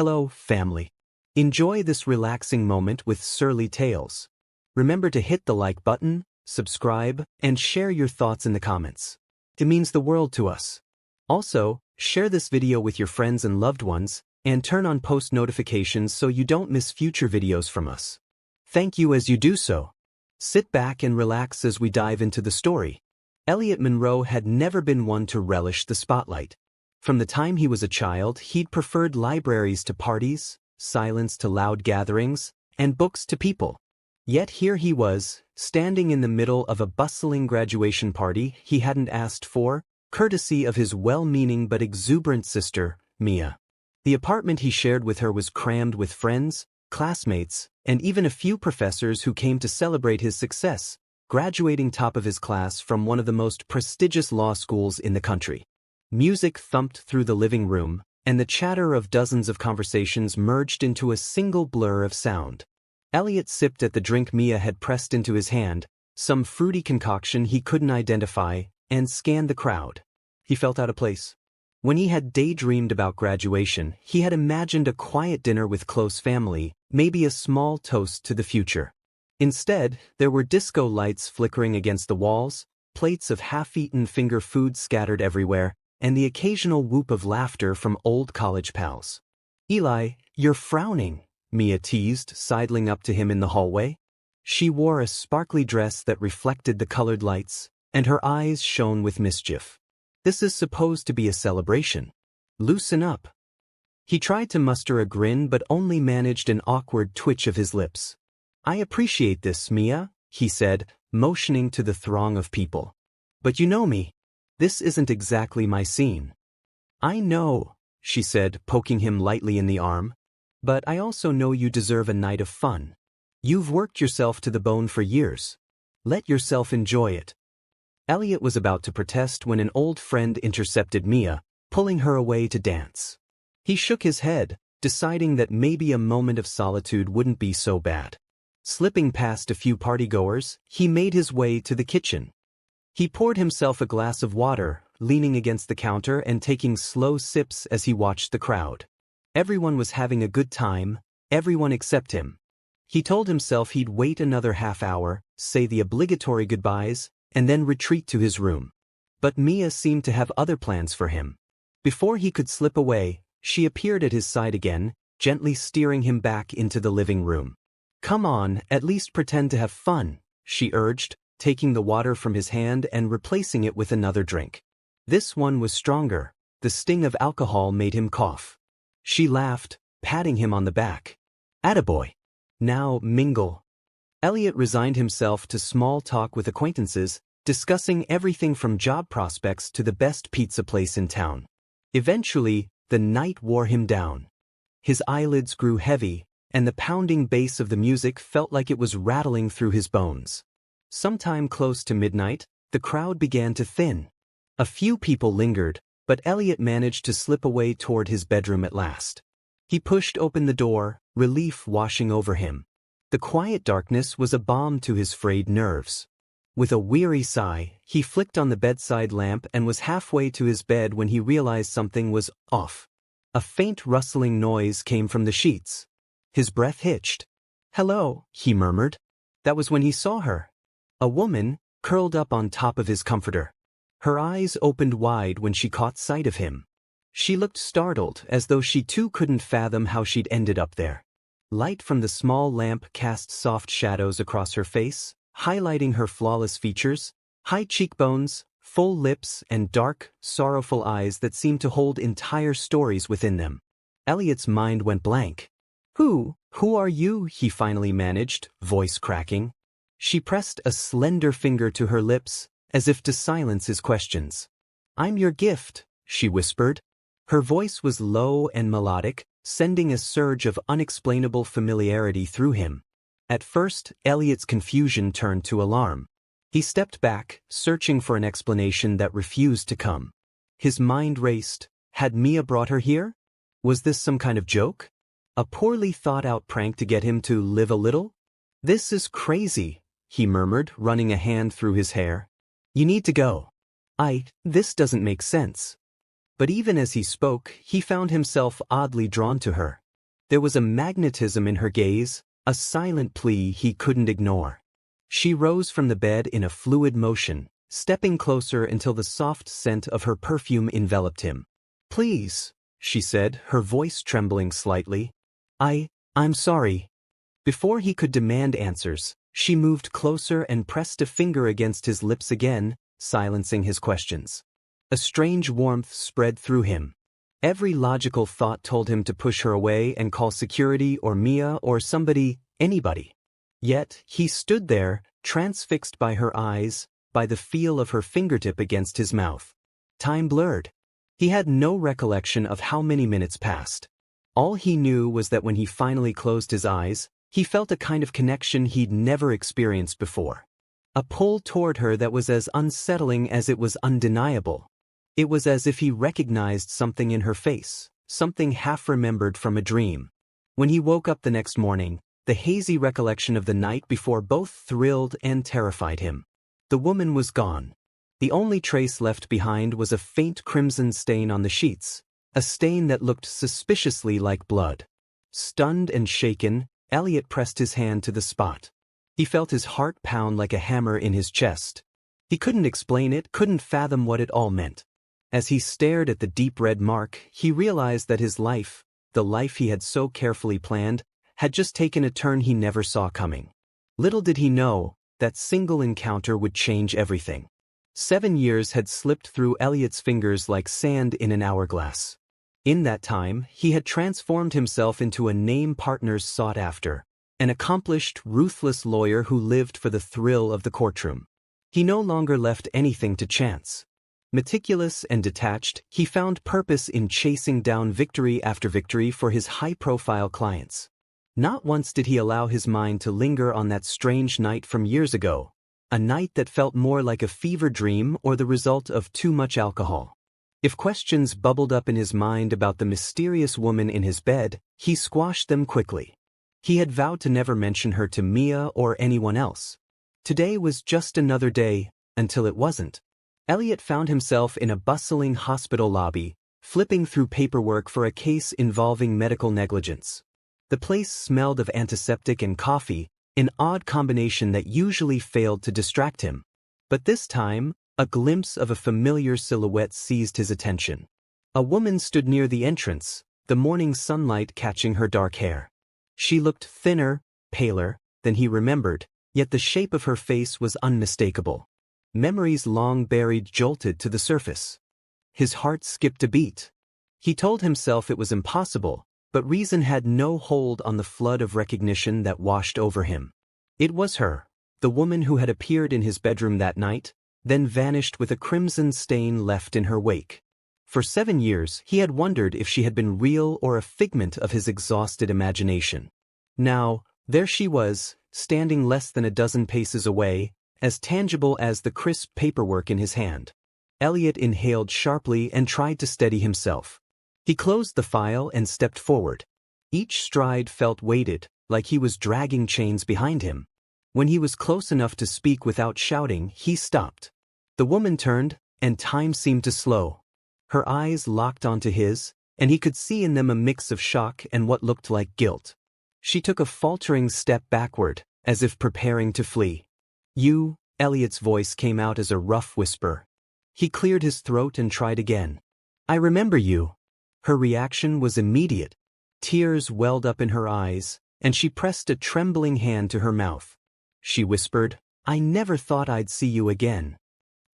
Hello, family. Enjoy this relaxing moment with Surly Tales. Remember to hit the like button, subscribe, and share your thoughts in the comments. It means the world to us. Also, share this video with your friends and loved ones, and turn on post notifications so you don't miss future videos from us. Thank you as you do so. Sit back and relax as we dive into the story. Elliot Monroe had never been one to relish the spotlight. From the time he was a child, he'd preferred libraries to parties, silence to loud gatherings, and books to people. Yet here he was, standing in the middle of a bustling graduation party he hadn't asked for, courtesy of his well-meaning but exuberant sister, Mia. The apartment he shared with her was crammed with friends, classmates, and even a few professors who came to celebrate his success, graduating top of his class from one of the most prestigious law schools in the country. Music thumped through the living room, and the chatter of dozens of conversations merged into a single blur of sound. Elliot sipped at the drink Mia had pressed into his hand, some fruity concoction he couldn't identify, and scanned the crowd. He felt out of place. When he had daydreamed about graduation, he had imagined a quiet dinner with close family, maybe a small toast to the future. Instead, there were disco lights flickering against the walls, plates of half-eaten finger food scattered everywhere, and the occasional whoop of laughter from old college pals. "Eli, you're frowning," Mia teased, sidling up to him in the hallway. She wore a sparkly dress that reflected the colored lights, and her eyes shone with mischief. "This is supposed to be a celebration. Loosen up." He tried to muster a grin but only managed an awkward twitch of his lips. "I appreciate this, Mia," he said, motioning to the throng of people. "But you know me. This isn't exactly my scene." "I know," she said, poking him lightly in the arm. "But I also know you deserve a night of fun. You've worked yourself to the bone for years. Let yourself enjoy it." Elliot was about to protest when an old friend intercepted Mia, pulling her away to dance. He shook his head, deciding that maybe a moment of solitude wouldn't be so bad. Slipping past a few partygoers, he made his way to the kitchen. He poured himself a glass of water, leaning against the counter and taking slow sips as he watched the crowd. Everyone was having a good time, everyone except him. He told himself he'd wait another half hour, say the obligatory goodbyes, and then retreat to his room. But Mia seemed to have other plans for him. Before he could slip away, she appeared at his side again, gently steering him back into the living room. "Come on, at least pretend to have fun," she urged, taking the water from his hand and replacing it with another drink. This one was stronger. The sting of alcohol made him cough. She laughed, patting him on the back. "Attaboy. Now mingle." Elliot resigned himself to small talk with acquaintances, discussing everything from job prospects to the best pizza place in town. Eventually, the night wore him down. His eyelids grew heavy, and the pounding bass of the music felt like it was rattling through his bones. Sometime close to midnight, the crowd began to thin. A few people lingered, but Elliot managed to slip away toward his bedroom at last. He pushed open the door, relief washing over him. The quiet darkness was a balm to his frayed nerves. With a weary sigh, he flicked on the bedside lamp and was halfway to his bed when he realized something was off. A faint rustling noise came from the sheets. His breath hitched. "Hello," he murmured. That was when he saw her. A woman, curled up on top of his comforter. Her eyes opened wide when she caught sight of him. She looked startled, as though she too couldn't fathom how she'd ended up there. Light from the small lamp cast soft shadows across her face, highlighting her flawless features, high cheekbones, full lips, and dark, sorrowful eyes that seemed to hold entire stories within them. Elliot's mind went blank. Who are you?" he finally managed, voice cracking. She pressed a slender finger to her lips, as if to silence his questions. "I'm your gift," she whispered. Her voice was low and melodic, sending a surge of unexplainable familiarity through him. At first, Elliot's confusion turned to alarm. He stepped back, searching for an explanation that refused to come. His mind raced. Had Mia brought her here? Was this some kind of joke? A poorly thought-out prank to get him to live a little? "This is crazy," he murmured, running a hand through his hair. "You need to go. This doesn't make sense." But even as he spoke, he found himself oddly drawn to her. There was a magnetism in her gaze, a silent plea he couldn't ignore. She rose from the bed in a fluid motion, stepping closer until the soft scent of her perfume enveloped him. "Please," she said, her voice trembling slightly. I'm sorry." Before he could demand answers, she moved closer and pressed a finger against his lips again, silencing his questions. A strange warmth spread through him. Every logical thought told him to push her away and call security or Mia or anybody. Yet, he stood there, transfixed by her eyes, by the feel of her fingertip against his mouth. Time blurred. He had no recollection of how many minutes passed. All he knew was that when he finally closed his eyes, he felt a kind of connection he'd never experienced before. A pull toward her that was as unsettling as it was undeniable. It was as if he recognized something in her face, something half-remembered from a dream. When he woke up the next morning, the hazy recollection of the night before both thrilled and terrified him. The woman was gone. The only trace left behind was a faint crimson stain on the sheets, a stain that looked suspiciously like blood. Stunned and shaken, Elliot pressed his hand to the spot. He felt his heart pound like a hammer in his chest. He couldn't explain it, couldn't fathom what it all meant. As he stared at the deep red mark, he realized that his life, the life he had so carefully planned, had just taken a turn he never saw coming. Little did he know, that single encounter would change everything. 7 years had slipped through Elliot's fingers like sand in an hourglass. In that time, he had transformed himself into a name partners sought after, an accomplished, ruthless lawyer who lived for the thrill of the courtroom. He no longer left anything to chance. Meticulous and detached, he found purpose in chasing down victory after victory for his high-profile clients. Not once did he allow his mind to linger on that strange night from years ago, a night that felt more like a fever dream or the result of too much alcohol. If questions bubbled up in his mind about the mysterious woman in his bed, he squashed them quickly. He had vowed to never mention her to Mia or anyone else. Today was just another day, until it wasn't. Elliot found himself in a bustling hospital lobby, flipping through paperwork for a case involving medical negligence. The place smelled of antiseptic and coffee, an odd combination that usually failed to distract him. But this time, a glimpse of a familiar silhouette seized his attention. A woman stood near the entrance, the morning sunlight catching her dark hair. She looked thinner, paler, than he remembered, yet the shape of her face was unmistakable. Memories long buried jolted to the surface. His heart skipped a beat. He told himself it was impossible, but reason had no hold on the flood of recognition that washed over him. It was her, the woman who had appeared in his bedroom that night, then vanished with a crimson stain left in her wake. For 7 years, he had wondered if she had been real or a figment of his exhausted imagination. Now, there she was, standing less than a dozen paces away, as tangible as the crisp paperwork in his hand. Elliot inhaled sharply and tried to steady himself. He closed the file and stepped forward. Each stride felt weighted, like he was dragging chains behind him. When he was close enough to speak without shouting, he stopped. The woman turned, and time seemed to slow. Her eyes locked onto his, and he could see in them a mix of shock and what looked like guilt. She took a faltering step backward, as if preparing to flee. "You," Elliot's voice came out as a rough whisper. He cleared his throat and tried again. "I remember you." Her reaction was immediate. Tears welled up in her eyes, and she pressed a trembling hand to her mouth. She whispered, "I never thought I'd see you again."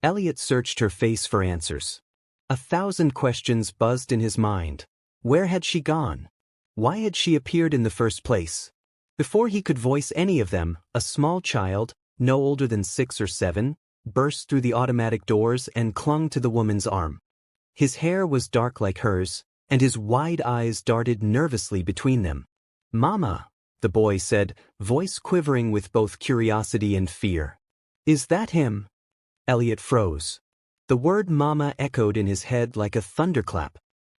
Elliot searched her face for answers. 1,000 questions buzzed in his mind. Where had she gone? Why had she appeared in the first place? Before he could voice any of them, a small child, no older than 6 or 7, burst through the automatic doors and clung to the woman's arm. His hair was dark like hers, and his wide eyes darted nervously between them. "Mama," the boy said, voice quivering with both curiosity and fear. "Is that him?" Elliot froze. The word mama echoed in his head like a thunderclap.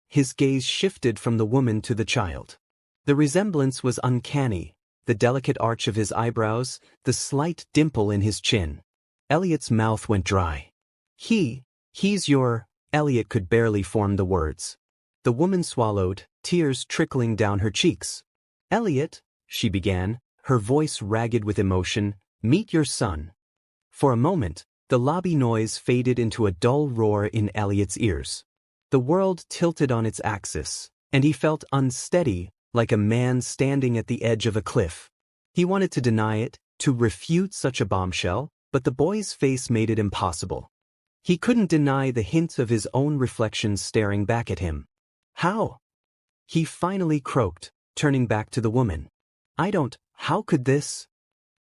His gaze shifted from the woman to the child. The resemblance was uncanny, the delicate arch of his eyebrows, the slight dimple in his chin. Elliot's mouth went dry. He's your... Elliot could barely form the words. The woman swallowed, tears trickling down her cheeks. Elliot, she began, her voice ragged with emotion, meet your son. For a moment, the lobby noise faded into a dull roar in Elliot's ears. The world tilted on its axis, and he felt unsteady, like a man standing at the edge of a cliff. He wanted to deny it, to refute such a bombshell, but the boy's face made it impossible. He couldn't deny the hint of his own reflection staring back at him. How? He finally croaked, turning back to the woman. How could this?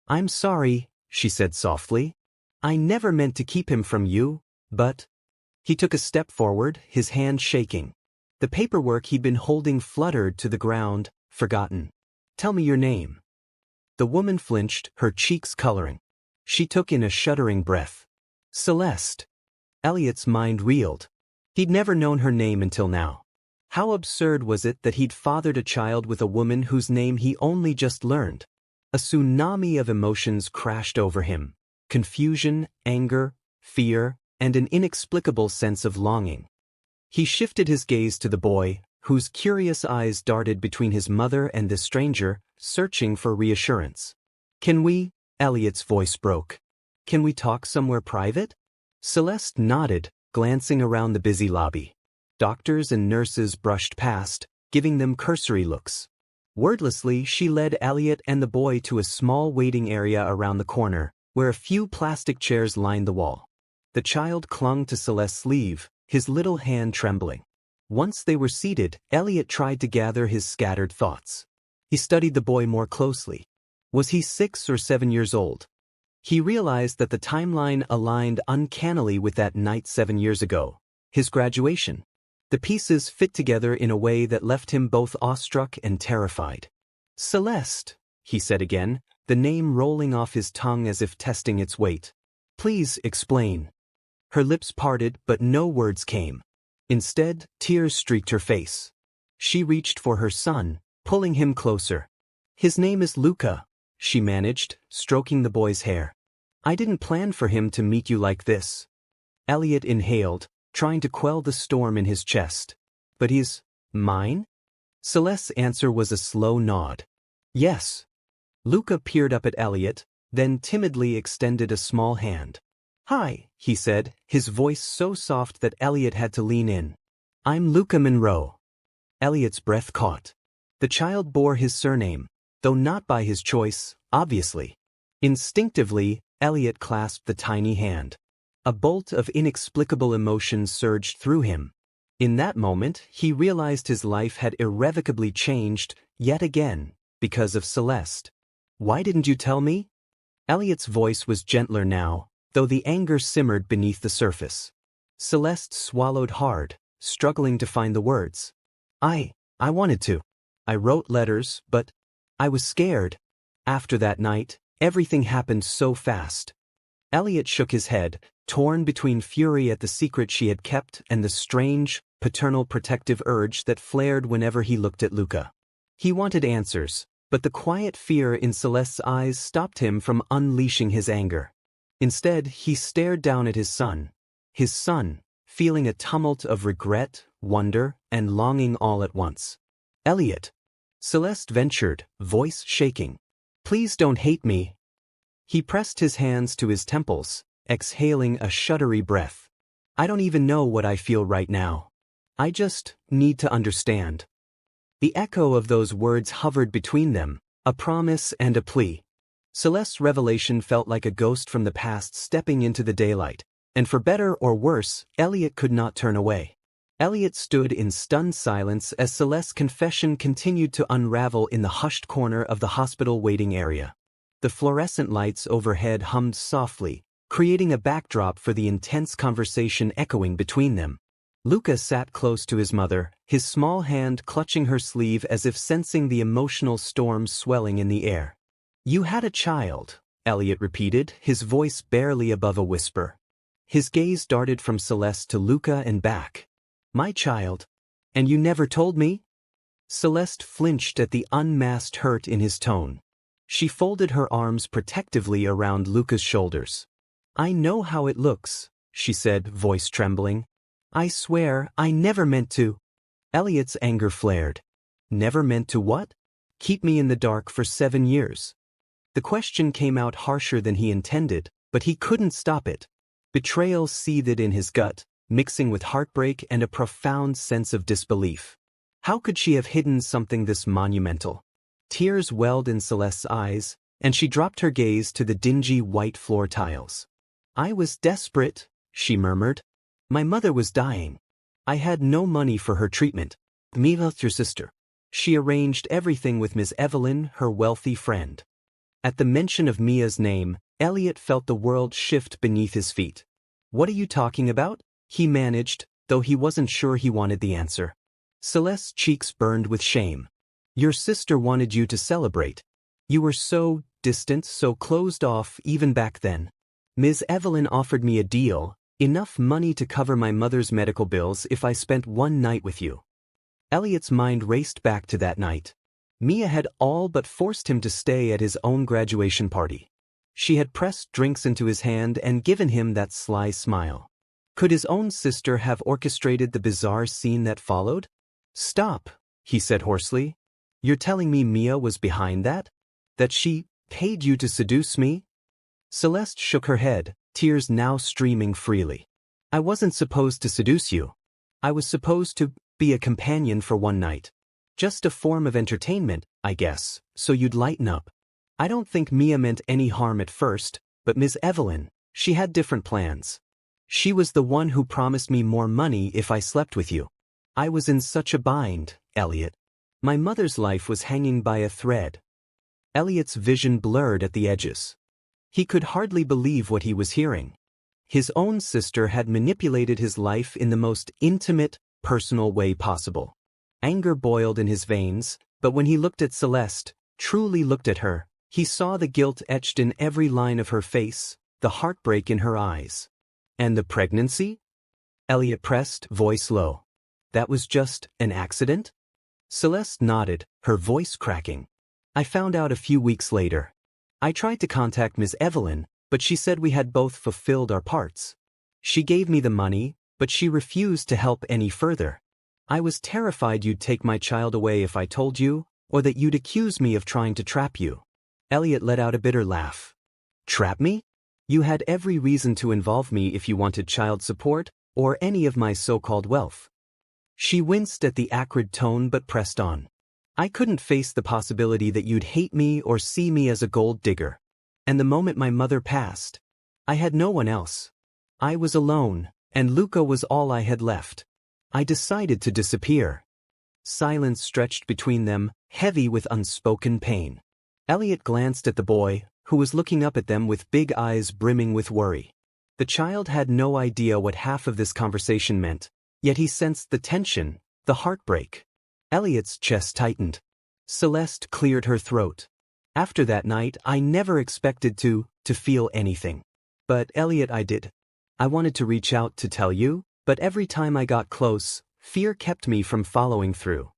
I'm sorry, she said softly. I never meant to keep him from you, but... He took a step forward, his hand shaking. The paperwork he'd been holding fluttered to the ground, forgotten. Tell me your name. The woman flinched, her cheeks coloring. She took in a shuddering breath. Celeste. Elliot's mind reeled. He'd never known her name until now. How absurd was it that he'd fathered a child with a woman whose name he only just learned? A tsunami of emotions crashed over him. Confusion, anger, fear, and an inexplicable sense of longing. He shifted his gaze to the boy, whose curious eyes darted between his mother and the stranger, searching for reassurance. Can we? Elliot's voice broke. Can we talk somewhere private? Celeste nodded, glancing around the busy lobby. Doctors and nurses brushed past, giving them cursory looks. Wordlessly, she led Elliot and the boy to a small waiting area around the corner, where a few plastic chairs lined the wall. The child clung to Celeste's sleeve, his little hand trembling. Once they were seated, Elliot tried to gather his scattered thoughts. He studied the boy more closely. Was he 6 or 7 years old? He realized that the timeline aligned uncannily with that night 7 years ago, his graduation. The pieces fit together in a way that left him both awestruck and terrified. Celeste, he said again, the name rolling off his tongue as if testing its weight. Please explain. Her lips parted, but no words came. Instead, tears streaked her face. She reached for her son, pulling him closer. His name is Luca, she managed, stroking the boy's hair. I didn't plan for him to meet you like this. Elliot inhaled, trying to quell the storm in his chest. But he's mine? Celeste's answer was a slow nod. Yes. Luca peered up at Elliot, then timidly extended a small hand. Hi, he said, his voice so soft that Elliot had to lean in. I'm Luca Monroe. Elliot's breath caught. The child bore his surname, though not by his choice, obviously. Instinctively, Elliot clasped the tiny hand. A bolt of inexplicable emotion surged through him. In that moment, he realized his life had irrevocably changed, yet again, because of Celeste. Why didn't you tell me? Elliot's voice was gentler now, though the anger simmered beneath the surface. Celeste swallowed hard, struggling to find the words. I wanted to. I wrote letters, but I was scared. After that night, everything happened so fast. Elliot shook his head, torn between fury at the secret she had kept and the strange, paternal protective urge that flared whenever he looked at Luca. He wanted answers, but the quiet fear in Celeste's eyes stopped him from unleashing his anger. Instead, he stared down at his son, feeling a tumult of regret, wonder, and longing all at once. Elliot. Celeste ventured, voice shaking. Please don't hate me. He pressed his hands to his temples, exhaling a shuddery breath. I don't even know what I feel right now. I just need to understand. The echo of those words hovered between them, a promise and a plea. Celeste's revelation felt like a ghost from the past stepping into the daylight, and for better or worse, Elliot could not turn away. Elliot stood in stunned silence as Celeste's confession continued to unravel in the hushed corner of the hospital waiting area. The fluorescent lights overhead hummed softly, creating a backdrop for the intense conversation echoing between them. Luca sat close to his mother, his small hand clutching her sleeve as if sensing the emotional storm swelling in the air. You had a child, Elliot repeated, his voice barely above a whisper. His gaze darted from Celeste to Luca and back. My child? And you never told me? Celeste flinched at the unmasked hurt in his tone. She folded her arms protectively around Luca's shoulders. I know how it looks, she said, voice trembling. I swear, I never meant to. Elliot's anger flared. Never meant to what? Keep me in the dark for 7 years. The question came out harsher than he intended, but he couldn't stop it. Betrayal seethed in his gut, mixing with heartbreak and a profound sense of disbelief. How could she have hidden something this monumental? Tears welled in Celeste's eyes, and she dropped her gaze to the dingy white floor tiles. I was desperate, she murmured. My mother was dying. I had no money for her treatment. Mia, your sister. She arranged everything with Miss Evelyn, her wealthy friend. At the mention of Mia's name, Elliot felt the world shift beneath his feet. What are you talking about? He managed, though he wasn't sure he wanted the answer. Celeste's cheeks burned with shame. Your sister wanted you to celebrate. You were so distant, so closed off even back then. Ms. Evelyn offered me a deal, enough money to cover my mother's medical bills if I spent one night with you. Elliot's mind raced back to that night. Mia had all but forced him to stay at his own graduation party. She had pressed drinks into his hand and given him that sly smile. Could his own sister have orchestrated the bizarre scene that followed? Stop, he said hoarsely. You're telling me Mia was behind that? That she paid you to seduce me? Celeste shook her head, tears now streaming freely. I wasn't supposed to seduce you. I was supposed to be a companion for one night. Just a form of entertainment, I guess, so you'd lighten up. I don't think Mia meant any harm at first, but Miss Evelyn, she had different plans. She was the one who promised me more money if I slept with you. I was in such a bind, Elliot. My mother's life was hanging by a thread. Elliot's vision blurred at the edges. He could hardly believe what he was hearing. His own sister had manipulated his life in the most intimate, personal way possible. Anger boiled in his veins, but when he looked at Celeste, truly looked at her, he saw the guilt etched in every line of her face, the heartbreak in her eyes. And the pregnancy? Elliot pressed, voice low. That was just an accident? Celeste nodded, her voice cracking. I found out a few weeks later. I tried to contact Miss Evelyn, but she said we had both fulfilled our parts. She gave me the money, but she refused to help any further. I was terrified you'd take my child away if I told you, or that you'd accuse me of trying to trap you. Elliot let out a bitter laugh. Trap me? You had every reason to involve me if you wanted child support, or any of my so-called wealth. She winced at the acrid tone but pressed on. I couldn't face the possibility that you'd hate me or see me as a gold digger. And the moment my mother passed, I had no one else. I was alone, and Luca was all I had left. I decided to disappear. Silence stretched between them, heavy with unspoken pain. Elliot glanced at the boy, who was looking up at them with big eyes brimming with worry. The child had no idea what half of this conversation meant, yet he sensed the tension, the heartbreak. Elliot's chest tightened. Celeste cleared her throat. After that night, I never expected to feel anything. But Elliot, I did. I wanted to reach out to tell you, but every time I got close, fear kept me from following through.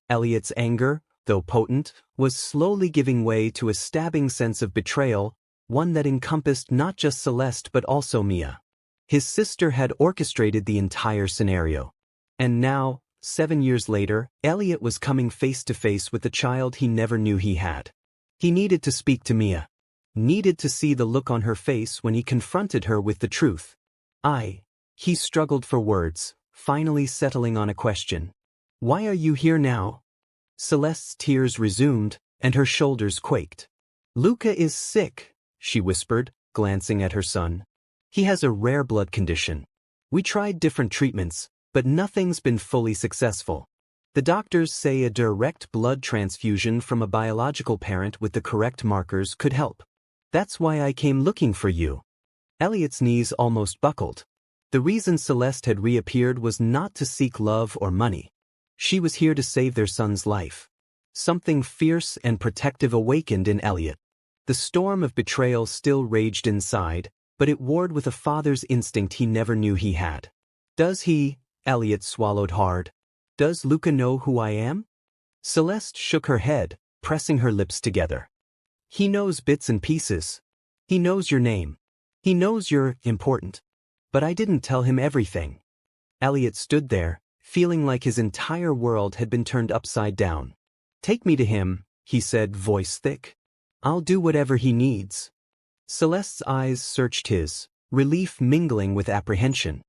Elliot's anger, though potent, was slowly giving way to a stabbing sense of betrayal, one that encompassed not just Celeste but also Mia. His sister had orchestrated the entire scenario. And now, 7 years later, Elliot was coming face to face with the child he never knew he had. He needed to speak to Mia. Needed to see the look on her face when he confronted her with the truth. He struggled for words, finally settling on a question. Why are you here now? Celeste's tears resumed, and her shoulders quaked. Luca is sick, she whispered, glancing at her son. He has a rare blood condition. We tried different treatments, but nothing's been fully successful. The doctors say a direct blood transfusion from a biological parent with the correct markers could help. That's why I came looking for you. Elliot's knees almost buckled. The reason Celeste had reappeared was not to seek love or money. She was here to save their son's life. Something fierce and protective awakened in Elliot. The storm of betrayal still raged inside, but it warred with a father's instinct he never knew he had. Does he? Elliot swallowed hard. Does Luca know who I am? Celeste shook her head, pressing her lips together. He knows bits and pieces. He knows your name. He knows you're important. But I didn't tell him everything. Elliot stood there, feeling like his entire world had been turned upside down. Take me to him, he said, voice thick. I'll do whatever he needs. Celeste's eyes searched his, relief mingling with apprehension.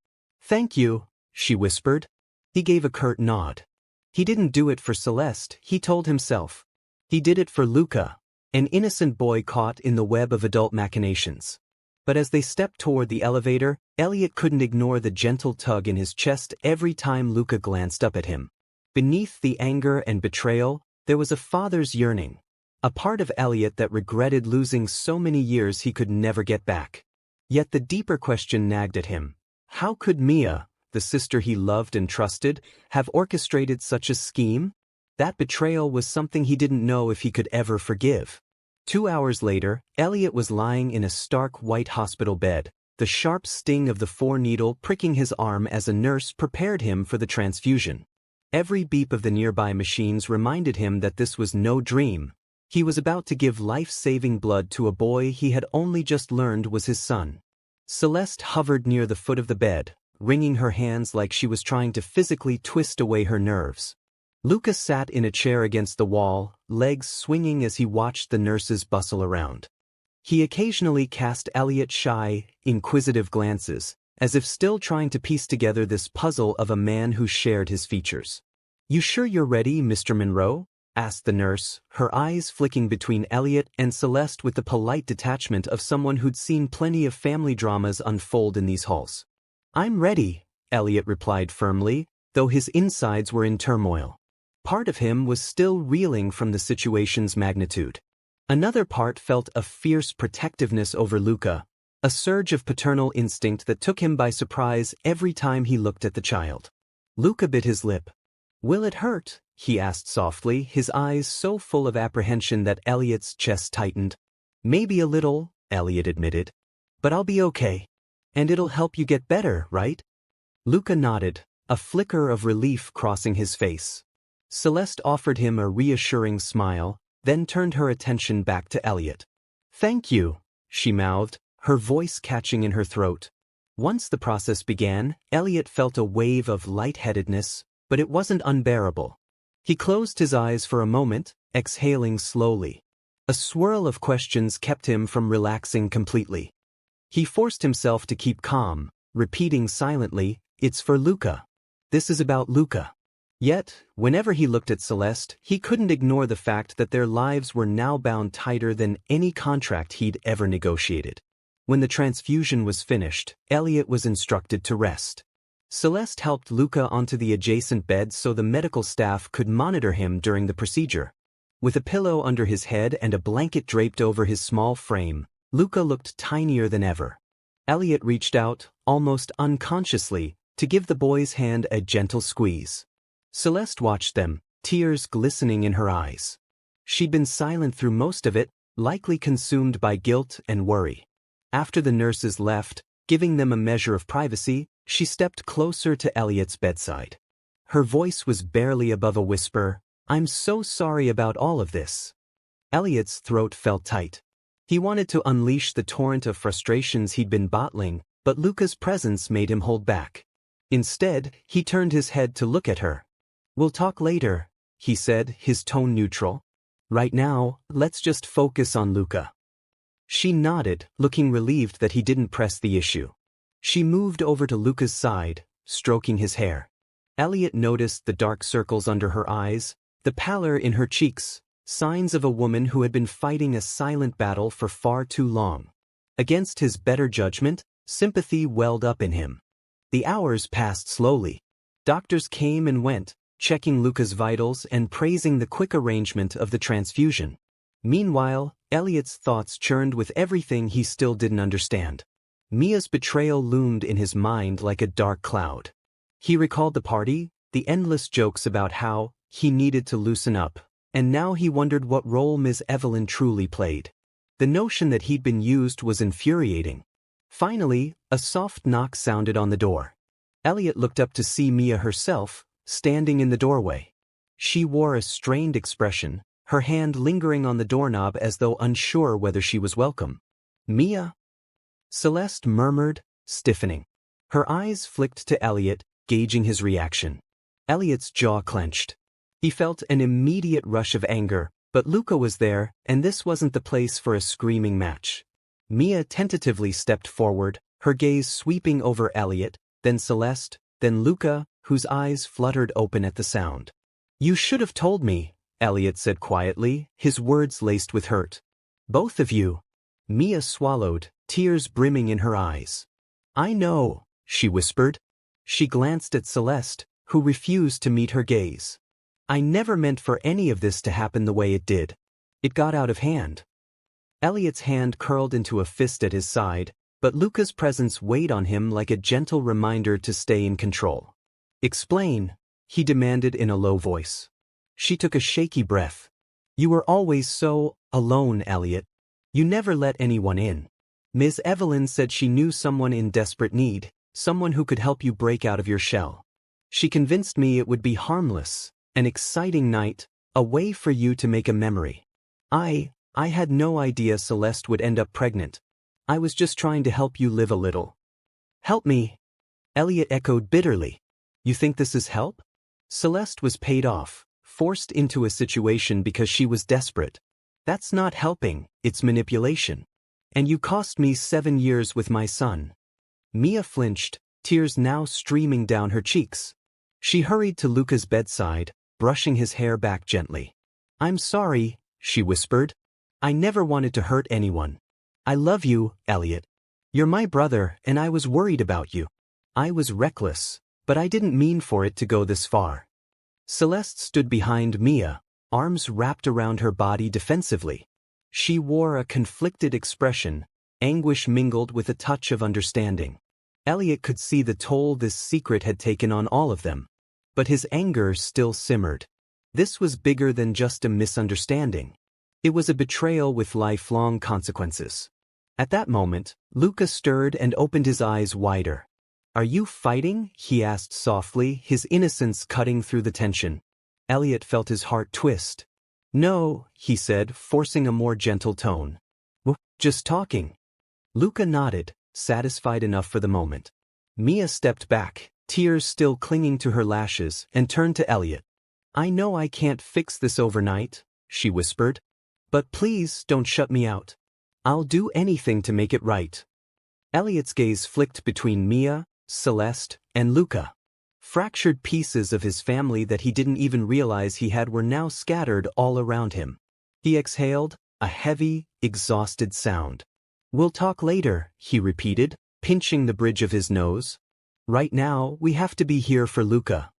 Thank you, she whispered. He gave a curt nod. He didn't do it for Celeste, he told himself. He did it for Luca, an innocent boy caught in the web of adult machinations. But as they stepped toward the elevator, Elliot couldn't ignore the gentle tug in his chest every time Luca glanced up at him. Beneath the anger and betrayal, there was a father's yearning, a part of Elliot that regretted losing so many years he could never get back. Yet the deeper question nagged at him. How could Mia, the sister he loved and trusted, have orchestrated such a scheme? That betrayal was something he didn't know if he could ever forgive. 2 hours later, Elliot was lying in a stark white hospital bed, the sharp sting of the 4-needle pricking his arm as a nurse prepared him for the transfusion. Every beep of the nearby machines reminded him that this was no dream. He was about to give life-saving blood to a boy he had only just learned was his son. Celeste hovered near the foot of the bed, wringing her hands like she was trying to physically twist away her nerves. Luca sat in a chair against the wall, legs swinging as he watched the nurses bustle around. He occasionally cast Elliot shy, inquisitive glances, as if still trying to piece together this puzzle of a man who shared his features. "You sure you're ready, Mr. Monroe?" asked the nurse, her eyes flicking between Elliot and Celeste with the polite detachment of someone who'd seen plenty of family dramas unfold in these halls. "I'm ready," Elliot replied firmly, though his insides were in turmoil. Part of him was still reeling from the situation's magnitude. Another part felt a fierce protectiveness over Luca, a surge of paternal instinct that took him by surprise every time he looked at the child. Luca bit his lip. "Will it hurt?" he asked softly, his eyes so full of apprehension that Elliot's chest tightened. "Maybe a little," Elliot admitted. "But I'll be okay. And it'll help you get better, right?" Luca nodded, a flicker of relief crossing his face. Celeste offered him a reassuring smile, then turned her attention back to Elliot. "Thank you," she mouthed, her voice catching in her throat. Once the process began, Elliot felt a wave of lightheadedness, but it wasn't unbearable. He closed his eyes for a moment, exhaling slowly. A swirl of questions kept him from relaxing completely. He forced himself to keep calm, repeating silently, "It's for Luca. This is about Luca." Yet, whenever he looked at Celeste, he couldn't ignore the fact that their lives were now bound tighter than any contract he'd ever negotiated. When the transfusion was finished, Elliot was instructed to rest. Celeste helped Luca onto the adjacent bed so the medical staff could monitor him during the procedure. With a pillow under his head and a blanket draped over his small frame, Luca looked tinier than ever. Elliot reached out, almost unconsciously, to give the boy's hand a gentle squeeze. Celeste watched them, tears glistening in her eyes. She'd been silent through most of it, likely consumed by guilt and worry. After the nurses left, giving them a measure of privacy, she stepped closer to Elliot's bedside. Her voice was barely above a whisper, "I'm so sorry about all of this." Elliot's throat felt tight. He wanted to unleash the torrent of frustrations he'd been bottling, but Luca's presence made him hold back. Instead, he turned his head to look at her. "We'll talk later," he said, his tone neutral. "Right now, let's just focus on Luca." She nodded, looking relieved that he didn't press the issue. She moved over to Luca's side, stroking his hair. Elliot noticed the dark circles under her eyes, the pallor in her cheeks, signs of a woman who had been fighting a silent battle for far too long. Against his better judgment, sympathy welled up in him. The hours passed slowly. Doctors came and went, checking Luca's vitals and praising the quick arrangement of the transfusion. Meanwhile, Elliot's thoughts churned with everything he still didn't understand. Mia's betrayal loomed in his mind like a dark cloud. He recalled the party, the endless jokes about how he needed to loosen up, and now he wondered what role Ms. Evelyn truly played. The notion that he'd been used was infuriating. Finally, a soft knock sounded on the door. Elliot looked up to see Mia herself, standing in the doorway. She wore a strained expression, her hand lingering on the doorknob as though unsure whether she was welcome. "Mia?" Celeste murmured, stiffening. Her eyes flicked to Elliot, gauging his reaction. Elliot's jaw clenched. He felt an immediate rush of anger, But Luca was there, and this wasn't the place for a screaming match. Mia tentatively stepped forward, her gaze sweeping over Elliot, then Celeste, then Luca, whose eyes fluttered open at the sound. "You should have told me," Elliot said quietly, his words laced with hurt. "Both of you." Mia swallowed, tears brimming in her eyes. "I know," she whispered. She glanced at Celeste, who refused to meet her gaze. "I never meant for any of this to happen the way it did. It got out of hand." Elliot's hand curled into a fist at his side, but Luca's presence weighed on him like a gentle reminder to stay in control. "Explain," he demanded in a low voice. She took a shaky breath. "You were always so alone, Elliot. You never let anyone in. Ms. Evelyn said she knew someone in desperate need, someone who could help you break out of your shell. She convinced me it would be harmless, an exciting night, a way for you to make a memory. I had no idea Celeste would end up pregnant. I was just trying to help you live a little." "Help me?" Elliot echoed bitterly. "You think this is help?" Celeste was paid off, forced into a situation because she was desperate. "That's not helping, it's manipulation. And you cost me 7 years with my son." Mia flinched, tears now streaming down her cheeks. She hurried to Luca's bedside, brushing his hair back gently. "I'm sorry," she whispered. "I never wanted to hurt anyone. I love you, Elliot. You're my brother, and I was worried about you. I was reckless, but I didn't mean for it to go this far." Celeste stood behind Mia, arms wrapped around her body defensively. She wore a conflicted expression, anguish mingled with a touch of understanding. Elliot could see the toll this secret had taken on all of them. But his anger still simmered. This was bigger than just a misunderstanding. It was a betrayal with lifelong consequences. At that moment, Luca stirred and opened his eyes wider. "Are you fighting?" he asked softly, his innocence cutting through the tension. Elliot felt his heart twist. "No," he said, forcing a more gentle tone. "Just talking." Luca nodded, satisfied enough for the moment. Mia stepped back, tears still clinging to her lashes, and turned to Elliot. "I know I can't fix this overnight," she whispered. "But please don't shut me out. I'll do anything to make it right." Elliot's gaze flicked between Mia, Celeste, and Luca. Fractured pieces of his family that he didn't even realize he had were now scattered all around him. He exhaled, a heavy, exhausted sound. "We'll talk later," he repeated, pinching the bridge of his nose. "Right now, we have to be here for Luca."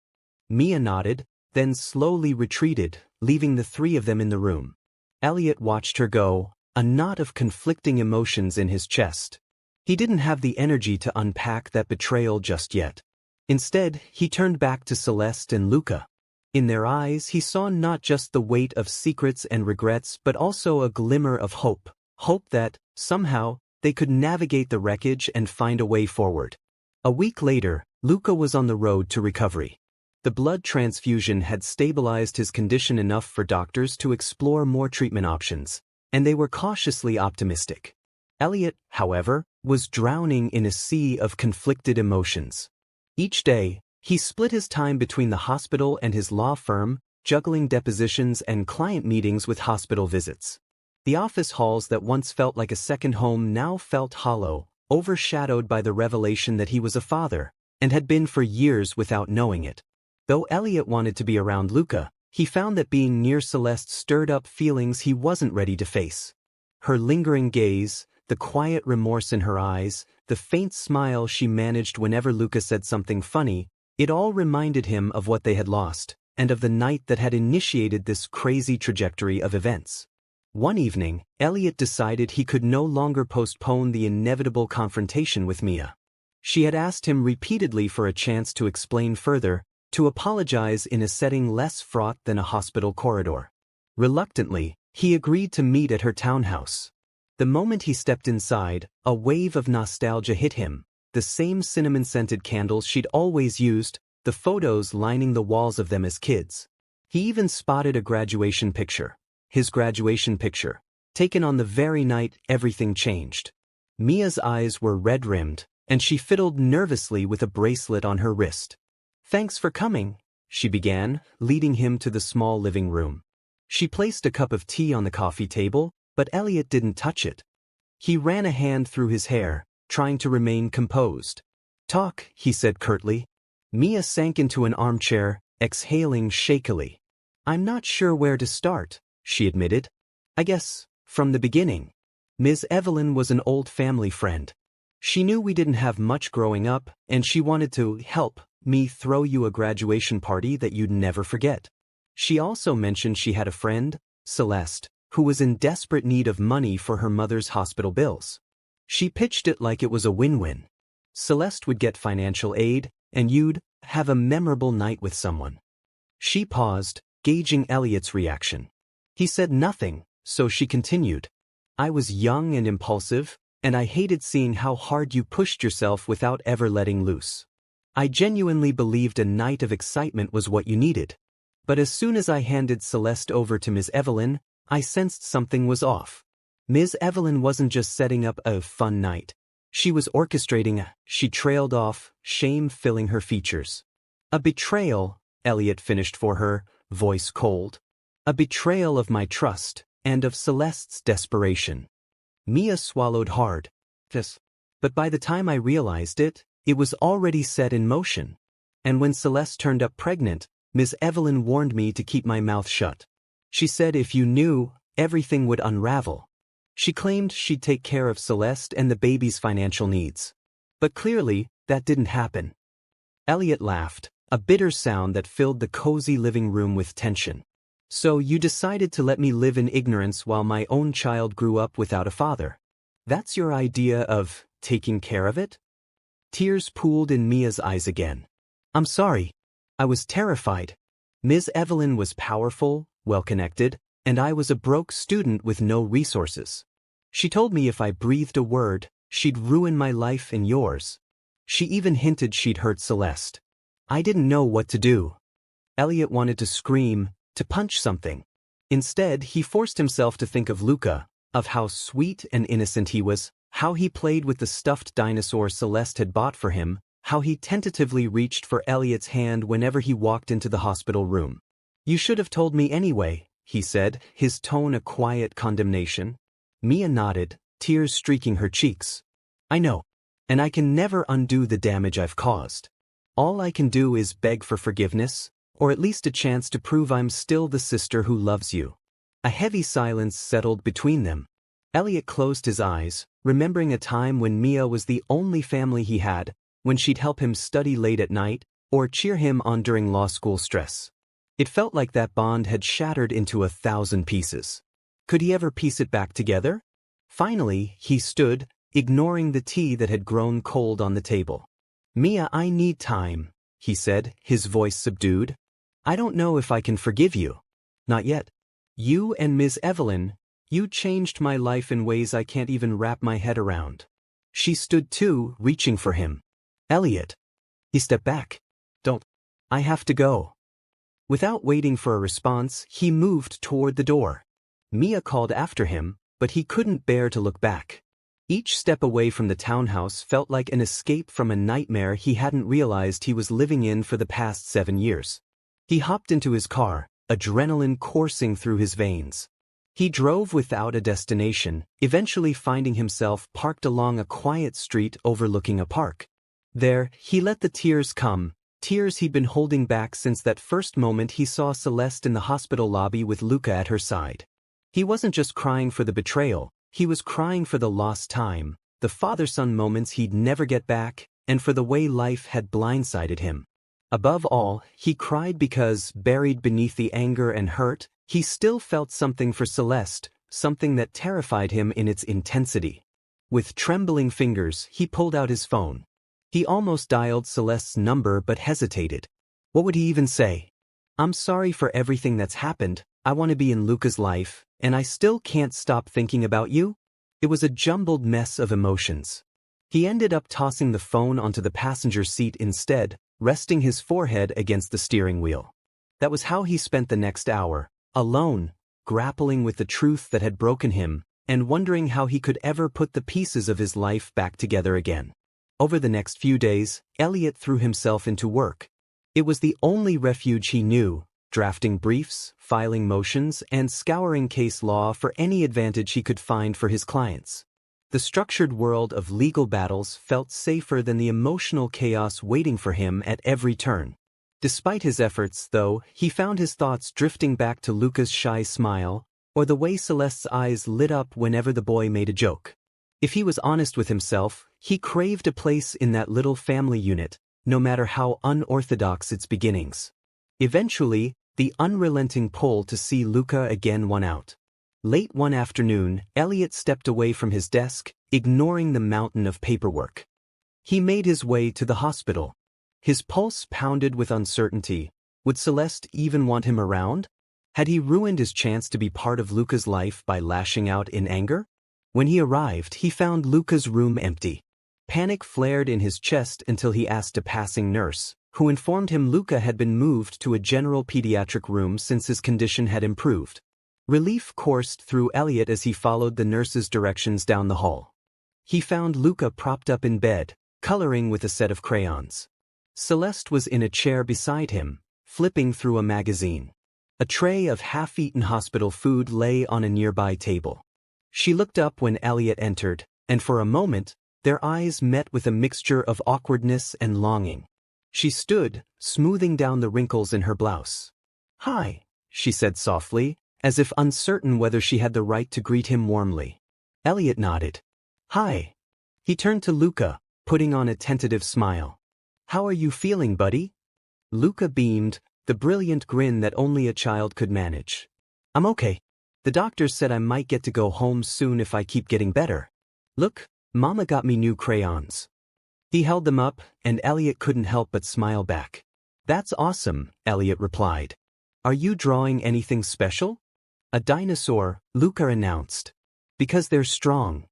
Mia nodded, then slowly retreated, leaving the three of them in the room. Elliot watched her go, a knot of conflicting emotions in his chest. He didn't have the energy to unpack that betrayal just yet. Instead, he turned back to Celeste and Luca. In their eyes, he saw not just the weight of secrets and regrets but also a glimmer of hope. Hope that, somehow, they could navigate the wreckage and find a way forward. A week later, Luca was on the road to recovery. The blood transfusion had stabilized his condition enough for doctors to explore more treatment options, and they were cautiously optimistic. Elliot, however, was drowning in a sea of conflicted emotions. Each day, he split his time between the hospital and his law firm, juggling depositions and client meetings with hospital visits. The office halls that once felt like a second home now felt hollow, overshadowed by the revelation that he was a father, and had been for years without knowing it. Though Elliot wanted to be around Luca, he found that being near Celeste stirred up feelings he wasn't ready to face. Her lingering gaze, the quiet remorse in her eyes, the faint smile she managed whenever Luca said something funny, it all reminded him of what they had lost, and of the night that had initiated this crazy trajectory of events. One evening, Elliot decided he could no longer postpone the inevitable confrontation with Mia. She had asked him repeatedly for a chance to explain further, to apologize in a setting less fraught than a hospital corridor. Reluctantly, he agreed to meet at her townhouse. The moment he stepped inside, a wave of nostalgia hit him, the same cinnamon-scented candles she'd always used, the photos lining the walls of them as kids. He even spotted a graduation picture. His graduation picture, taken on the very night everything changed. Mia's eyes were red-rimmed, and she fiddled nervously with a bracelet on her wrist. "Thanks for coming," she began, leading him to the small living room. She placed a cup of tea on the coffee table, but Elliot didn't touch it. He ran a hand through his hair, trying to remain composed. "Talk," he said curtly. Mia sank into an armchair, exhaling shakily. "I'm not sure where to start," she admitted. "I guess, from the beginning. Ms. Evelyn was an old family friend. She knew we didn't have much growing up, and she wanted to help me throw you a graduation party that you'd never forget. She also mentioned she had a friend, Celeste, who was in desperate need of money for her mother's hospital bills. She pitched it like it was a win-win. Celeste would get financial aid, and you'd have a memorable night with someone." She paused, gauging Elliot's reaction. He said nothing, so she continued. "I was young and impulsive, and I hated seeing how hard you pushed yourself without ever letting loose. I genuinely believed a night of excitement was what you needed. But as soon as I handed Celeste over to Ms. Evelyn, I sensed something was off. Ms. Evelyn wasn't just setting up a fun night. She was orchestrating. She trailed off, shame filling her features. "A betrayal," Elliot finished for her, voice cold. "A betrayal of my trust, and of Celeste's desperation." Mia swallowed hard. But by the time I realized it, it was already set in motion. And when Celeste turned up pregnant, Ms. Evelyn warned me to keep my mouth shut. She said if you knew, everything would unravel. She claimed she'd take care of Celeste and the baby's financial needs. But clearly, that didn't happen. Elliot laughed, a bitter sound that filled the cozy living room with tension. "So you decided to let me live in ignorance while my own child grew up without a father. That's your idea of taking care of it?" Tears pooled in Mia's eyes again. "I'm sorry. I was terrified. Ms. Evelyn was powerful, well-connected, and I was a broke student with no resources. She told me if I breathed a word, she'd ruin my life and yours. She even hinted she'd hurt Celeste. I didn't know what to do." Elliot wanted to scream, to punch something. Instead, he forced himself to think of Luca, of how sweet and innocent he was, how he played with the stuffed dinosaur Celeste had bought for him, how he tentatively reached for Elliot's hand whenever he walked into the hospital room. "You should have told me anyway," he said, his tone a quiet condemnation. Mia nodded, tears streaking her cheeks. "I know. And I can never undo the damage I've caused. All I can do is beg for forgiveness, or at least a chance to prove I'm still the sister who loves you." A heavy silence settled between them. Elliot closed his eyes, remembering a time when Mia was the only family he had, when she'd help him study late at night, or cheer him on during law school stress. It felt like that bond had shattered into 1,000 pieces. Could he ever piece it back together? Finally, he stood, ignoring the tea that had grown cold on the table. "Mia, I need time," he said, his voice subdued. "I don't know if I can forgive you. Not yet. You and Ms. Evelyn, you changed my life in ways I can't even wrap my head around." She stood too, reaching for him. "Elliot." He stepped back. "Don't. I have to go." Without waiting for a response, he moved toward the door. Mia called after him, but he couldn't bear to look back. Each step away from the townhouse felt like an escape from a nightmare he hadn't realized he was living in for the past 7 years. He hopped into his car, adrenaline coursing through his veins. He drove without a destination, eventually finding himself parked along a quiet street overlooking a park. There, he let the tears come, tears he'd been holding back since that first moment he saw Celeste in the hospital lobby with Luca at her side. He wasn't just crying for the betrayal, he was crying for the lost time, the father-son moments he'd never get back, and for the way life had blindsided him. Above all, he cried because, buried beneath the anger and hurt, he still felt something for Celeste, something that terrified him in its intensity. With trembling fingers, he pulled out his phone. He almost dialed Celeste's number but hesitated. What would he even say? "I'm sorry for everything that's happened, I want to be in Luca's life, and I still can't stop thinking about you?" It was a jumbled mess of emotions. He ended up tossing the phone onto the passenger seat instead, resting his forehead against the steering wheel. That was how he spent the next hour, alone, grappling with the truth that had broken him, and wondering how he could ever put the pieces of his life back together again. Over the next few days, Elliot threw himself into work. It was the only refuge he knew, drafting briefs, filing motions, and scouring case law for any advantage he could find for his clients. The structured world of legal battles felt safer than the emotional chaos waiting for him at every turn. Despite his efforts, though, he found his thoughts drifting back to Luca's shy smile, or the way Celeste's eyes lit up whenever the boy made a joke. If he was honest with himself, he craved a place in that little family unit, no matter how unorthodox its beginnings. Eventually, the unrelenting pull to see Luca again won out. Late one afternoon, Elliot stepped away from his desk, ignoring the mountain of paperwork. He made his way to the hospital. His pulse pounded with uncertainty. Would Celeste even want him around? Had he ruined his chance to be part of Luca's life by lashing out in anger? When he arrived, he found Luca's room empty. Panic flared in his chest until he asked a passing nurse, who informed him Luca had been moved to a general pediatric room since his condition had improved. Relief coursed through Elliot as he followed the nurse's directions down the hall. He found Luca propped up in bed, coloring with a set of crayons. Celeste was in a chair beside him, flipping through a magazine. A tray of half-eaten hospital food lay on a nearby table. She looked up when Elliot entered, and for a moment, their eyes met with a mixture of awkwardness and longing. She stood, smoothing down the wrinkles in her blouse. "Hi," she said softly, as if uncertain whether she had the right to greet him warmly. Elliot nodded. "Hi." He turned to Luca, putting on a tentative smile. "How are you feeling, buddy?" Luca beamed, the brilliant grin that only a child could manage. "I'm okay. The doctor said I might get to go home soon if I keep getting better. Look, Mama got me new crayons." He held them up, and Elliot couldn't help but smile back. "That's awesome," Elliot replied. "Are you drawing anything special?" "A dinosaur," Luca announced. "Because they're strong."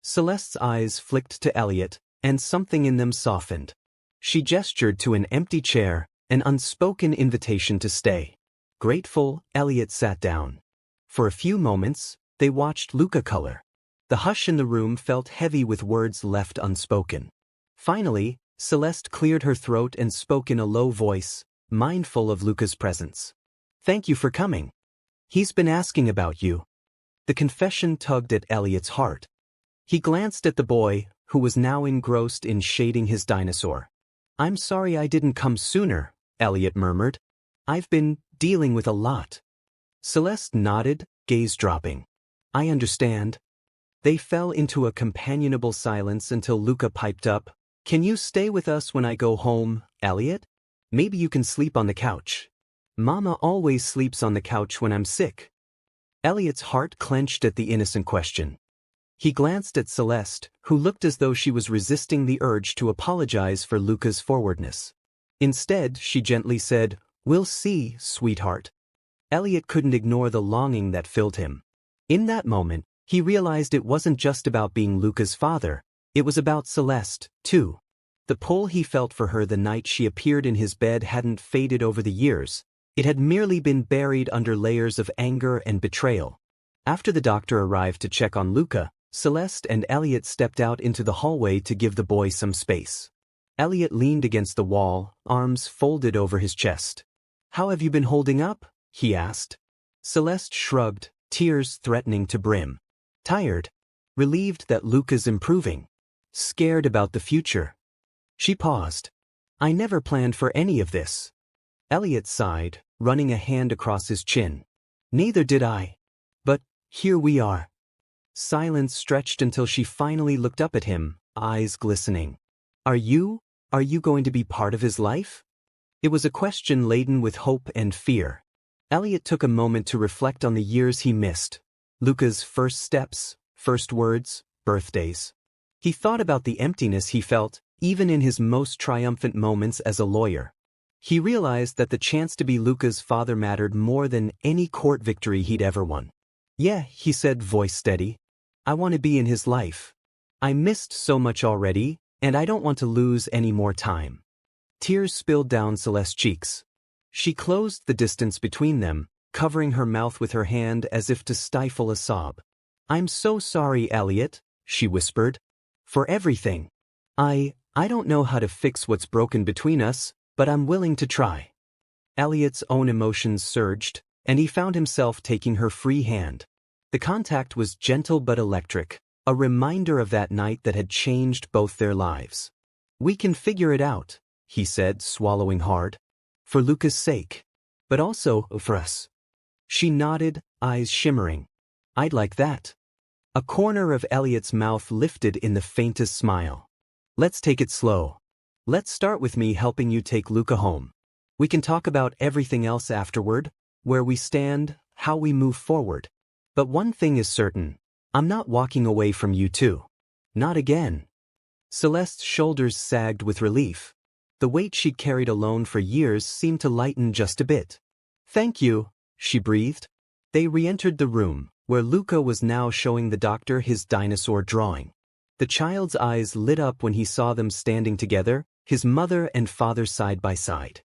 Celeste's eyes flicked to Elliot, and something in them softened. She gestured to an empty chair, an unspoken invitation to stay. Grateful, Elliot sat down. For a few moments, they watched Luca color. The hush in the room felt heavy with words left unspoken. Finally, Celeste cleared her throat and spoke in a low voice, mindful of Luca's presence. "Thank you for coming. He's been asking about you." The confession tugged at Elliot's heart. He glanced at the boy, who was now engrossed in shading his dinosaur. "I'm sorry I didn't come sooner," Elliot murmured. "I've been dealing with a lot." Celeste nodded, gaze dropping. "I understand." They fell into a companionable silence until Luca piped up, "Can you stay with us when I go home, Elliot? Maybe you can sleep on the couch. Mama always sleeps on the couch when I'm sick." Elliot's heart clenched at the innocent question. He glanced at Celeste, who looked as though she was resisting the urge to apologize for Luca's forwardness. Instead, she gently said, "We'll see, sweetheart." Elliot couldn't ignore the longing that filled him. In that moment, he realized it wasn't just about being Luca's father, it was about Celeste, too. The pull he felt for her the night she appeared in his bed hadn't faded over the years, it had merely been buried under layers of anger and betrayal. After the doctor arrived to check on Luca, Celeste and Elliot stepped out into the hallway to give the boy some space. Elliot leaned against the wall, arms folded over his chest. "How have you been holding up?" he asked. Celeste shrugged, tears threatening to brim. "Tired. Relieved that Luca's improving. Scared about the future." She paused. "I never planned for any of this." Elliot sighed, running a hand across his chin. "Neither did I. But here we are." Silence stretched until she finally looked up at him, eyes glistening. Are you going to be part of his life?" It was a question laden with hope and fear. Elliot took a moment to reflect on the years he missed. Luca's first steps, first words, birthdays. He thought about the emptiness he felt, even in his most triumphant moments as a lawyer. He realized that the chance to be Luca's father mattered more than any court victory he'd ever won. "Yeah," he said, voice steady. "I want to be in his life. I missed so much already, and I don't want to lose any more time." Tears spilled down Celeste's cheeks. She closed the distance between them, covering her mouth with her hand as if to stifle a sob. "I'm so sorry, Elliot," she whispered. "For everything. I don't know how to fix what's broken between us, but I'm willing to try." Elliot's own emotions surged, and he found himself taking her free hand. The contact was gentle but electric, a reminder of that night that had changed both their lives. "We can figure it out," he said, swallowing hard. "For Luca's sake. But also for us." She nodded, eyes shimmering. "I'd like that." A corner of Elliot's mouth lifted in the faintest smile. "Let's take it slow. Let's start with me helping you take Luca home. We can talk about everything else afterward, where we stand, how we move forward. But one thing is certain, I'm not walking away from you two. Not again." Celeste's shoulders sagged with relief. The weight she'd carried alone for years seemed to lighten just a bit. "Thank you," she breathed. They re-entered the room, where Luca was now showing the doctor his dinosaur drawing. The child's eyes lit up when he saw them standing together, his mother and father side by side.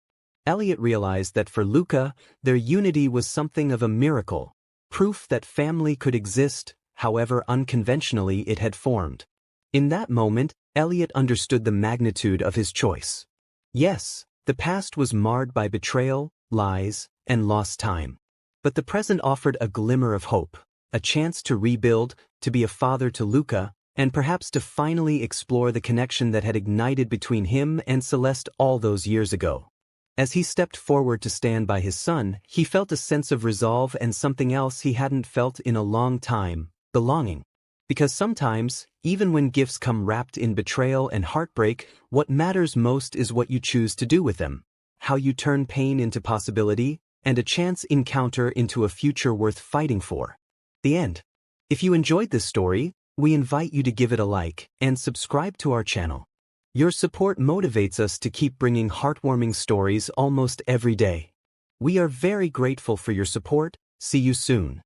Elliot realized that for Luca, their unity was something of a miracle, proof that family could exist, however unconventionally it had formed. In that moment, Elliot understood the magnitude of his choice. Yes, the past was marred by betrayal, lies, and lost time. But the present offered a glimmer of hope, a chance to rebuild, to be a father to Luca, and perhaps to finally explore the connection that had ignited between him and Celeste all those years ago. As he stepped forward to stand by his son, he felt a sense of resolve and something else he hadn't felt in a long time, belonging. Because sometimes, even when gifts come wrapped in betrayal and heartbreak, what matters most is what you choose to do with them, how you turn pain into possibility, and a chance encounter into a future worth fighting for. The end. If you enjoyed this story, we invite you to give it a like and subscribe to our channel. Your support motivates us to keep bringing heartwarming stories almost every day. We are very grateful for your support. See you soon.